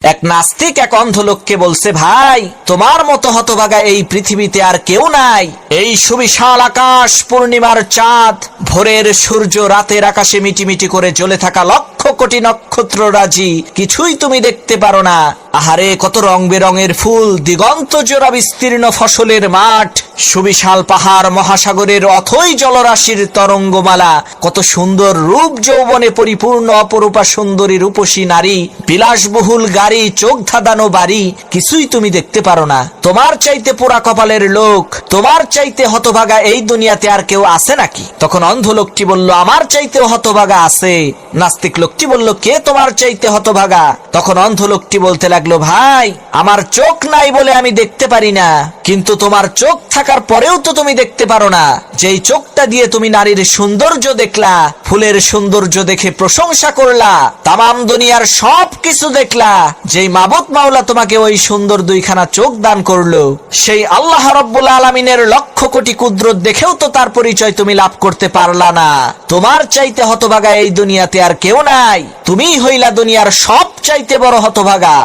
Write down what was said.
এক নাস্তিক এক অন্ধ লোককে বলছে, ভাই তোমার মতো হতভাগা এই পৃথিবীতে আর কেউ নাই। এই সুবিশাল আকাশ, পূর্ণিমার চাঁদ, ভোরের সূর্য, রাতের আকাশে মিটিমিটি করে জ্বলে থাকা লক্ষ কোটি নক্ষত্র রাজি, কিছুই তুমি দেখতে পারো না। আহারে, কত রং বেরঙের ফুল, দিগন্ত জোড়া বিস্তীর্ণ ফসলের মাঠ, সুবিশাল পাহাড়, মহাসাগরের অথই জলরাশির তরঙ্গমালা, কত সুন্দর রূপ যৌবনে পরিপূর্ণ অপরূপা সুন্দরী রূপসী নারী, বিলাসবহুল গাড়ি, চোখ ধাঁধানো বাড়ি, কিছুই তুমি দেখতে পারো না। তোমার চাইতে পোড়া কপালের লোক, তোমার চাইতে হতভাগা এই দুনিয়াতে আর কেউ আছে নাকি? তখন অন্ধ লোকটি বলল, আমার চাইতেও হতভাগা আছে। নাস্তিক লোকটি বলল, কে তোমার চাইতে হতভাগা? তখন অন্ধ লোকটি বলতে লাগলো, ভাই আমার চোখ নাই বলে আমি দেখতে পারি না, কিন্তু তোমার চোখ থাকার পরেও তো তুমি দেখতে পারো না। যেই চোখটা দিয়ে তুমি নারীর সৌন্দর্য দেখলা, ফুলের সৌন্দর্য দেখে প্রশংসা করলা, তামাম দুনিয়ার সব কিছু দেখলা, যেই মাবুদ মাওলা তোমাকে ওই সুন্দর দুইখানা চোখ দান করলো, সেই আল্লাহ রাব্বুল আলামিনের লক্ষ কোটি কুদরত দেখেও তো তার পরিচয় তুমি লাভ করতে পারলা না। তোমার চাইতে হতভাগা এই দুনিয়াতে আর কেউ নাই, তুমিই হইলা দুনিয়ার সব চাইতে বড় হতভাগা।